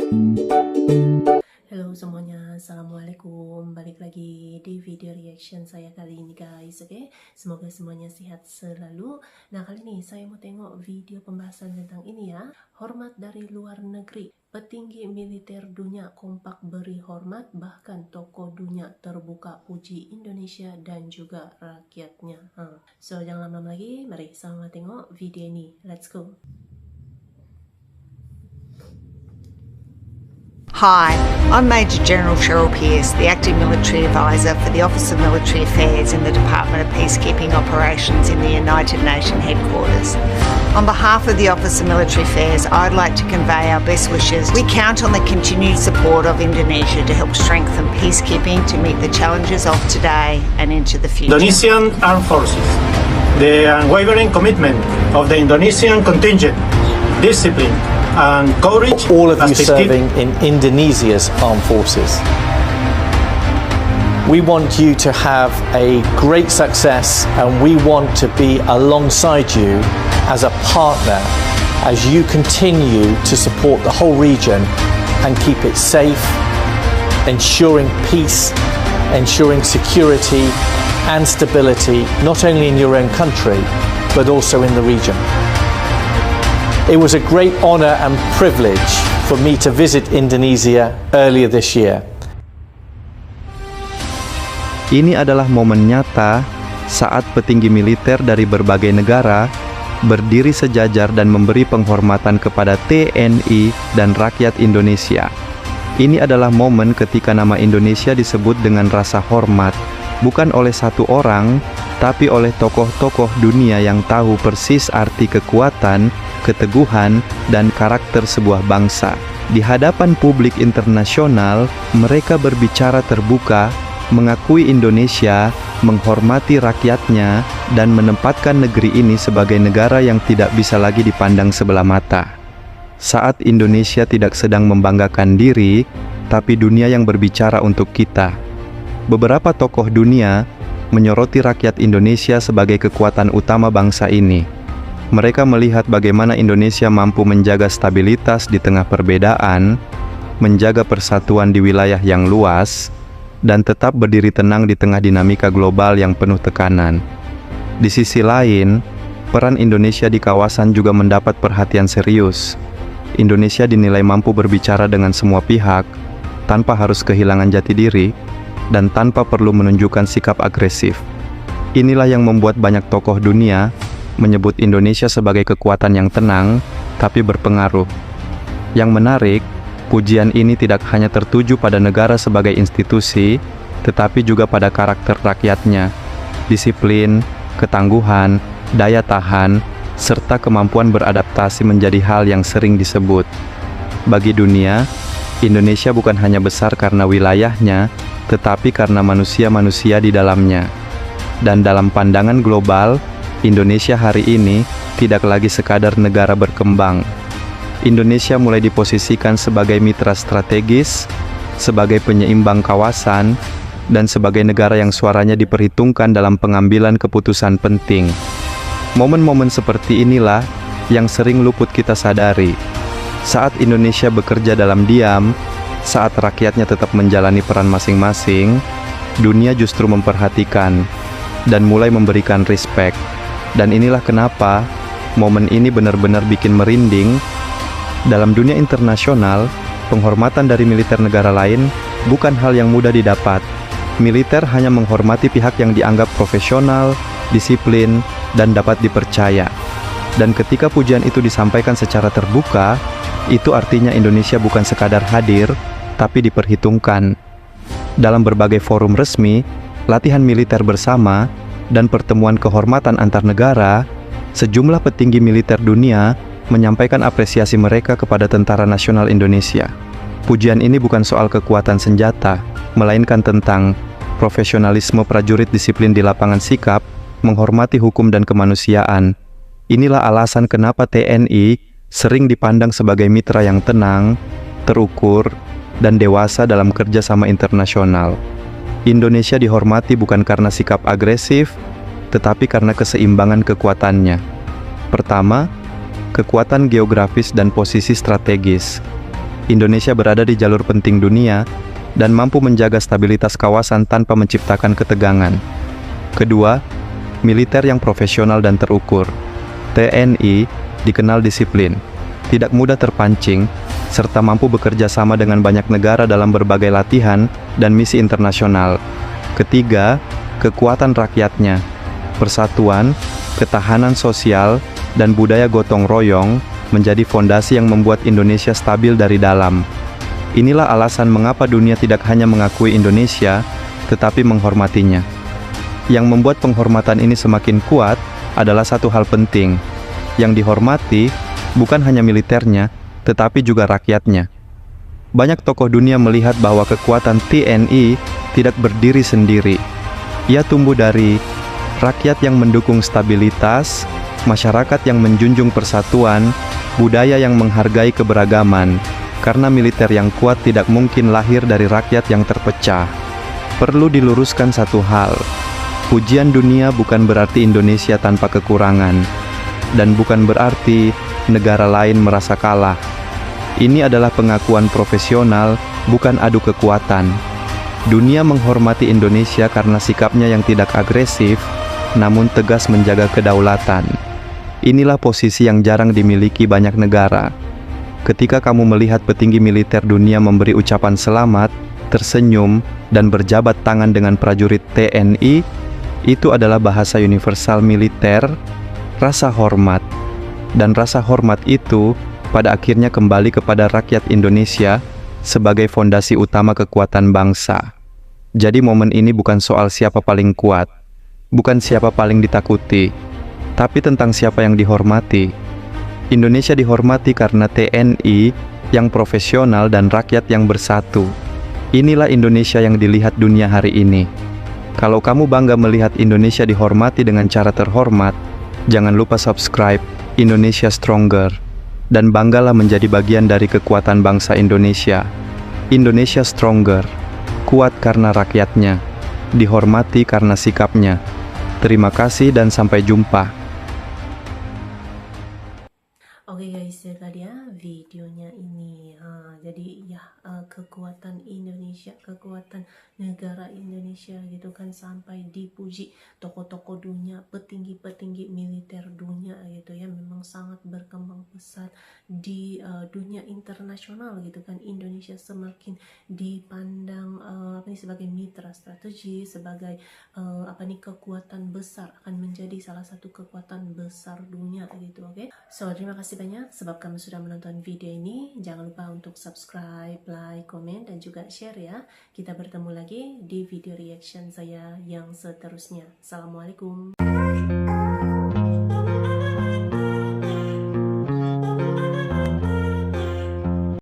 Halo semuanya, Assalamualaikum. Balik lagi di video reaction saya kali ini guys, oke? Semoga semuanya sehat selalu. Nah, kali ini saya mau tengok video pembahasan tentang ini ya. Hormat dari luar negeri. Petinggi militer dunia kompak beri hormat, bahkan tokoh dunia terbuka puji Indonesia dan juga rakyatnya. So, jangan lama-lama lagi, mari sama tengok video ini. Let's go. Hi, I'm Major General Cheryl Pearce, the Acting Military Advisor for the Office of Military Affairs in the Department of Peacekeeping Operations in the United Nations Headquarters. On behalf of the Office of Military Affairs, I'd like to convey our best wishes. We count on the continued support of Indonesia to help strengthen peacekeeping to meet the challenges of today and into the future. Indonesian Armed Forces, the unwavering commitment of the Indonesian contingent, discipline, and courage. All of you as they keep serving in Indonesia's armed forces. We want you to have a great success, and we want to be alongside you as a partner as you continue to support the whole region and keep it safe, ensuring peace, ensuring security and stability, not only in your own country, but also in the region. It was a great honor and privilege for me to visit Indonesia earlier this year. Ini adalah momen nyata saat petinggi militer dari berbagai negara berdiri sejajar dan memberi penghormatan kepada TNI dan rakyat Indonesia. Ini adalah momen ketika nama Indonesia disebut dengan rasa hormat, bukan oleh satu orang, tapi oleh tokoh-tokoh dunia yang tahu persis arti kekuatan, keteguhan, dan karakter sebuah bangsa. Di hadapan publik internasional, mereka berbicara terbuka, mengakui Indonesia, menghormati rakyatnya, dan menempatkan negeri ini sebagai negara yang tidak bisa lagi dipandang sebelah mata. Saat Indonesia tidak sedang membanggakan diri, tapi dunia yang berbicara untuk kita. Beberapa tokoh dunia menyoroti rakyat Indonesia sebagai kekuatan utama bangsa ini. Mereka melihat bagaimana Indonesia mampu menjaga stabilitas di tengah perbedaan, menjaga persatuan di wilayah yang luas, dan tetap berdiri tenang di tengah dinamika global yang penuh tekanan. Di sisi lain, peran Indonesia di kawasan juga mendapat perhatian serius. Indonesia dinilai mampu berbicara dengan semua pihak, tanpa harus kehilangan jati diri, dan tanpa perlu menunjukkan sikap agresif. Inilah yang membuat banyak tokoh dunia menyebut Indonesia sebagai kekuatan yang tenang, tapi berpengaruh. Yang menarik, pujian ini tidak hanya tertuju pada negara sebagai institusi, tetapi juga pada karakter rakyatnya. Disiplin, ketangguhan, daya tahan, serta kemampuan beradaptasi menjadi hal yang sering disebut. Bagi dunia, Indonesia bukan hanya besar karena wilayahnya, tetapi karena manusia-manusia di dalamnya. Dan dalam pandangan global, Indonesia hari ini tidak lagi sekadar negara berkembang. Indonesia mulai diposisikan sebagai mitra strategis, sebagai penyeimbang kawasan, dan sebagai negara yang suaranya diperhitungkan dalam pengambilan keputusan penting. Momen-momen seperti inilah yang sering luput kita sadari. Saat Indonesia bekerja dalam diam, saat rakyatnya tetap menjalani peran masing-masing, dunia justru memperhatikan dan mulai memberikan respect. Dan inilah kenapa momen ini benar-benar bikin merinding. Dalam dunia internasional, penghormatan dari militer negara lain bukan hal yang mudah didapat. Militer hanya menghormati pihak yang dianggap profesional, disiplin, dan dapat dipercaya. Dan ketika pujian itu disampaikan secara terbuka, itu artinya Indonesia bukan sekadar hadir, tapi diperhitungkan. Dalam berbagai forum resmi, latihan militer bersama, dan pertemuan kehormatan antar negara, sejumlah petinggi militer dunia menyampaikan apresiasi mereka kepada Tentara Nasional Indonesia. Pujian ini bukan soal kekuatan senjata, melainkan tentang profesionalisme prajurit, disiplin di lapangan, sikap menghormati hukum dan kemanusiaan. Inilah alasan kenapa TNI sering dipandang sebagai mitra yang tenang, terukur, dan dewasa dalam kerja sama internasional. Indonesia dihormati bukan karena sikap agresif, tetapi karena keseimbangan kekuatannya. Pertama, kekuatan geografis dan posisi strategis. Indonesia berada di jalur penting dunia dan mampu menjaga stabilitas kawasan tanpa menciptakan ketegangan. Kedua, militer yang profesional dan terukur. TNI dikenal disiplin, tidak mudah terpancing, serta mampu bekerja sama dengan banyak negara dalam berbagai latihan dan misi internasional. Ketiga, kekuatan rakyatnya. Persatuan, ketahanan sosial, dan budaya gotong royong menjadi fondasi yang membuat Indonesia stabil dari dalam. Inilah alasan mengapa dunia tidak hanya mengakui Indonesia, tetapi menghormatinya. Yang membuat penghormatan ini semakin kuat adalah satu hal penting. Yang dihormati bukan hanya militernya, tetapi juga rakyatnya. Banyak tokoh dunia melihat bahwa kekuatan TNI tidak berdiri sendiri. Ia tumbuh dari rakyat yang mendukung stabilitas, masyarakat yang menjunjung persatuan, budaya yang menghargai keberagaman, karena militer yang kuat tidak mungkin lahir dari rakyat yang terpecah. Perlu diluruskan satu hal, pujian dunia bukan berarti Indonesia tanpa kekurangan, dan bukan berarti negara lain merasa kalah. Ini adalah pengakuan profesional, bukan adu kekuatan. Dunia menghormati Indonesia karena sikapnya yang tidak agresif, namun tegas menjaga kedaulatan. Inilah posisi yang jarang dimiliki banyak negara. Ketika kamu melihat petinggi militer dunia memberi ucapan selamat, tersenyum, dan berjabat tangan dengan prajurit TNI, itu adalah bahasa universal militer, rasa hormat. Dan rasa hormat itu pada akhirnya kembali kepada rakyat Indonesia sebagai fondasi utama kekuatan bangsa. Jadi momen ini bukan soal siapa paling kuat, bukan siapa paling ditakuti, tapi tentang siapa yang dihormati. Indonesia dihormati karena TNI yang profesional dan rakyat yang bersatu. Inilah Indonesia yang dilihat dunia hari ini. Kalau kamu bangga melihat Indonesia dihormati dengan cara terhormat, jangan lupa subscribe Indonesia Stronger, dan banggalah menjadi bagian dari kekuatan bangsa Indonesia. Indonesia Stronger, kuat karena rakyatnya, dihormati karena sikapnya. Terima kasih dan sampai jumpa. Oke guys, ya tadi ya videonya ini. Jadi ya kekuatan Indonesia, kekuatan negara Indonesia gitu kan, sampai dipuji tokoh-tokoh dunia, petinggi-petinggi militer dunia gitu ya, memang sangat berkembang pesat di dunia internasional gitu kan. Indonesia semakin dipandang sebagai mitra strategi, sebagai kekuatan besar, akan menjadi salah satu kekuatan besar dunia gitu. Oke. So terima kasih banyak sebab kamu sudah menonton video ini. Jangan lupa untuk subscribe, like, komen, dan juga share ya. Kita bertemu lagi di video reaction saya yang seterusnya. Assalamualaikum.